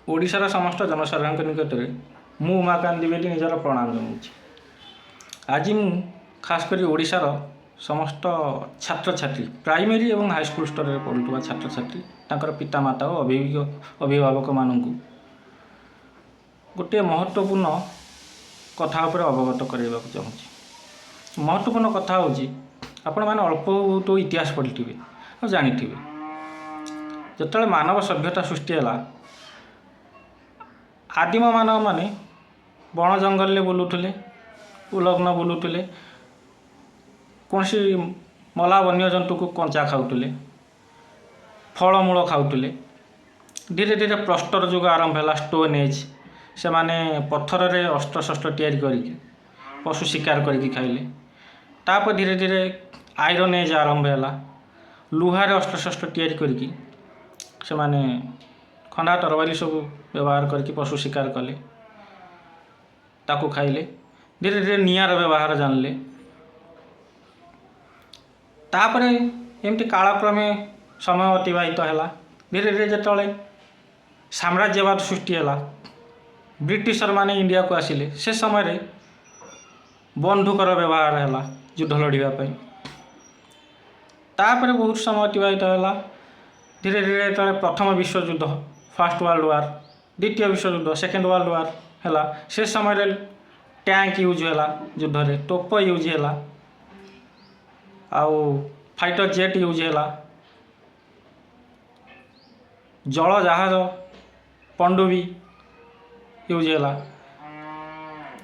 ओडिशार समस्त जनसाधारण निकट में मु उमाकांत द्विवेदी निजर प्रणाम जनाऊँगी। आज मु खास करी ओडिशार समस्त छात्र छात्री प्राइमरी और हाईस्कल स्तर में पढ़ुवा छात्र छात्री तांकर पितामाता और अभिभावक मानू गोटे महत्वपूर्ण कथा उपर अवगत करवा चाहूँगी। महत्वपूर्ण कथा हूँ आपण मैंने अल्प बहुत इतिहास पढ़ी और जानी जो मानव सभ्यता सृष्टि है आदिम मानव माने बण जंगल में बुलूले उलग्न बुलूले कौन सी मला वन्य जंतु को कंचा खाऊले फलमूल खाऊले। धीरे धीरे प्रस्तर जुग आरंभ है स्टोन एज से माने पत्थर रे अस्त्र शस्त्र तैयारी करके पशु शिकार करके खाइले। तापर धीरे धीरे आयरन एज आरंभ है लुहार अस्त्र शस्त्र तैयारी करके से माने खंडा तरवारी सब व्यवहार करके पशु शिकार कले ताकू खाइले। धीरे धीरे निआर व्यवहार जानले। तापर एमती कालक्रमे समय अतिवाहित है। धीरे धीरे जिते साम्राज्यवाद सृष्टि है ब्रिटिशर माने इंडिया को आसिले से समय बंधुकर व्यवहार है युद्ध लड़ाई। तापर बहुत समय अतिवाहित है। धीरे धीरे जो प्रथम विश्वयुद्ध फर्स्ट वर्ल्ड वार द्वितीय विश्वयुद्ध सेकेंड वर्ल्ड वार है से समय टैंक यूज है युद्ध रे तोप यूज है आउ फाइटर जेट यूज है जल जहाज पनडुब्बी यूज है।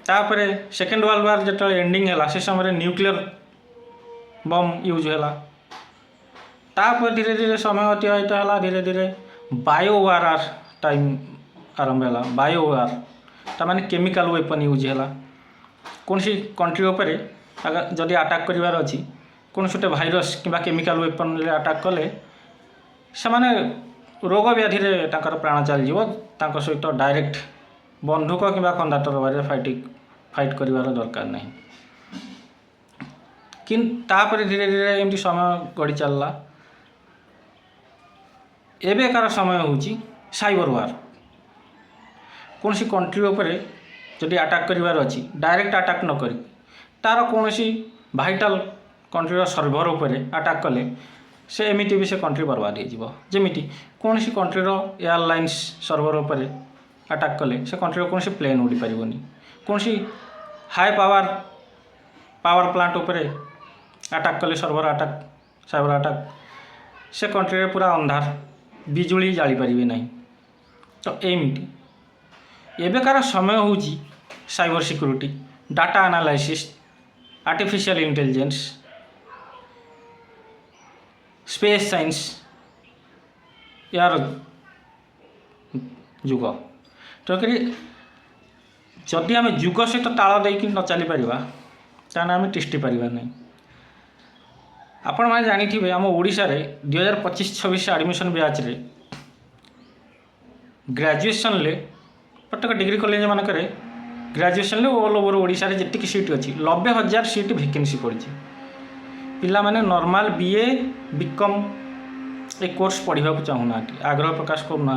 तापर सेकेंड वर्ल्ड वार जो एंडिंग है से समय न्यूक्लियर बम यूज है। तापर धीरे धीरे समय अतिवाहित है। धीरे धीरे बायो वार टाइम आरंभ है। बायो वार ताने केमिकल वेपन यूज है। कौन सी कंट्री उपर जदि अटैक करार अच्छी कौन गोटे भाइरस कि केमिकल वेपन अटैक कले से माने रोग व्याधि प्राण चलीज सहित डायरेक्ट बंधुक कि खंडा तरबार फाइट करार दरकार नहीं। कि धीरे धीरे एमती समय गढ़ी चलला। एबेकार समय हूँ साइबर वार। कौन सी कंट्री उपर जदि अटैक करार अच्छी डायरेक्ट अटैक न करी तार कौन सी भाइटाल कंट्रीर सर्भर उपर अटैक कले से एमती भी से कंट्री बर्बाद होमिति कौन सी कंट्रीर एयरलाइंस सर्भर उपर अटैक कले से कंट्रीर कौन सी प्लेन उड़ी पारनी। कौन सी हाई पावर प्लांट उपर अटैक कले सर्भर अटैक साइबर अटैक से कंट्री पूरा अंधार बिजुली जाली पारे नहीं। तो एमती एबेकार समय हूँ cyber security data analysis artificial intelligence space science यार जुग। तेणुकरी जदि आम जुग सहित ताल देकी न चली पारिबा ताने आम तिष्टि पारिबा नहीं। आपण मैंने जानी आम ओडिशा रे 2025-26 एडमिशन बैच रे ग्रेजुएशन ले प्रत्येक डिग्री कॉलेज मानक ग्रेजुएशन ऑल ओवर ओडिशा रे जितकी सीट अच्छी 90,000 सीट वैकेंसी पड़ी। पिला माने नॉर्मल बीए बीकॉम ए कोर्स पढ़ा चाहूना आग्रह प्रकाश करना।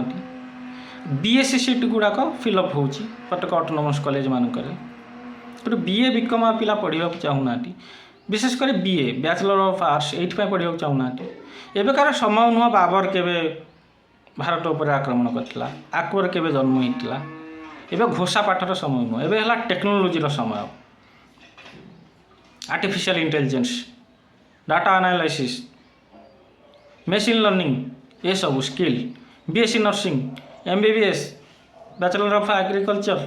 बीएससी सीट गुड़ाक फिलअप हो प्रत्येक ऑटोनोमस कॉलेज मानक बीए बीकॉम पिला पढ़ा चाहूना विशेषकर बीए बैचलर ऑफ आर्ट्स ये पढ़ा चाहूना। एबेकार समय नुह बाबर केवे भारत उपर आक्रमण करथिला अकबर केवे जन्म होइतिला एबे घोषा पाठर समय नुह एबे हला टेक्नोलोजीर समय artificial intelligence data analysis machine learning ये सब skill BSc nursing MBBS bachelor of agriculture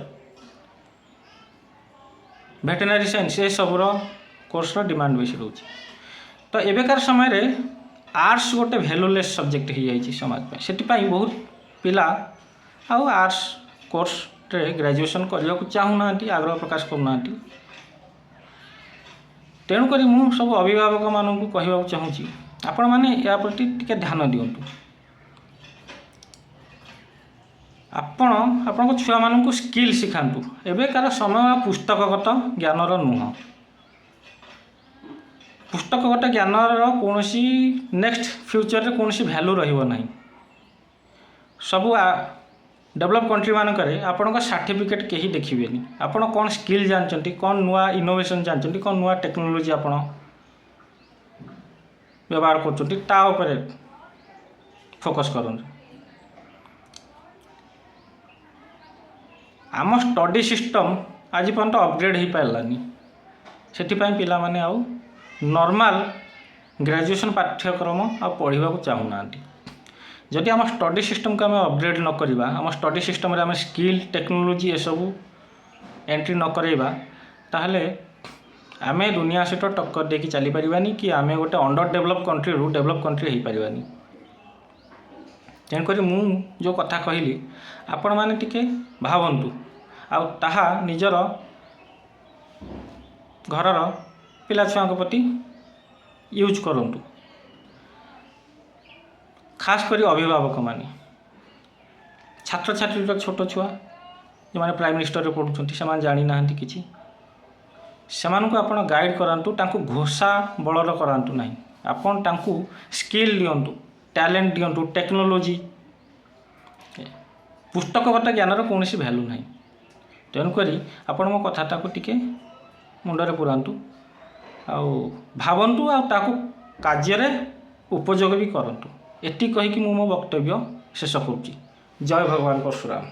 veterinary science ये सबूर कोर्स डिमांड बेसी रोचे। तो एबेकार समय रे आर्ट्स गोटे भैल्यूलेस सब्जेक्ट हो जाए समाज में से बहुत पिला आर्ट्स कोर्स रे ग्रेजुएशन करने को चाहूना आग्रह प्रकाश करना। तेणुक मु सब अभिभावक मानू कहवा चाहूँगी आपण मैंने या प्रति टिके ध्यान दिंतु। आपण छुआ मानू स्किल शिखातु। एबेकार समय पुस्तकगत ज्ञानर नुह पुस्तकगत ज्ञानर कौन नेक्स्ट फ्यूचर रे कौन भैल्यू रही नहीं। सबू डेभलप कंट्री मानकरे आपण सर्टिफिकेट कहीं देखिए आपण कौन स्किल जानते कौन नुआ इनोवेशन जानते कौन नुआ टेक्नोलोजी आपण व्यवहार कर फोकस करूँ। आम स्टडी सिस्टम आज पर्यंत अपग्रेड हो पारानी से पिला माने आउ नॉर्मल ग्रेजुएशन पाठ्यक्रम आ पढ़ा चाहूना। जदि आम स्टडी सिस्टम को आम अपग्रेड न करवा आम स्टडी सिस्टम रे आम स्किल टेक्नोलोजी ये सब एंट्री न करवा ताहले आम दुनिया सहित टक्कर देकी चली पारिबानी कि आम गोटे अंडर डेवलप कंट्री रु डेवलप कंट्री हो पारिबानी। तेणुक मु जो कथा कहली आपण मैंने टिके भावन्तु आ ताहा निजर घरर पिला छुआ प्रति यूज करंतु। खास करी अभिभावक माने छात्र छात्री छोट छुआ जो मैंने प्राइम मिनिस्टर रे पढ़ुछंती से जानी नाहंती किछि सेमानकु आपण गाइड करांतु तांकु घोषा बलर करांतु नाही आपण तांकु स्किल दियंतु टैलेंट दियंतु टेक्नोलोजी पुस्तकगत ज्ञानर कौन भैल्यू ना। तेणुक आपण मो कथा टिके मुंडरे पुरांतु भावन्तु कार्य उपयोग भी करंतु। एति कहीकि मो वक्तव्य शेष करुच्ची। जय भगवान परशुराम।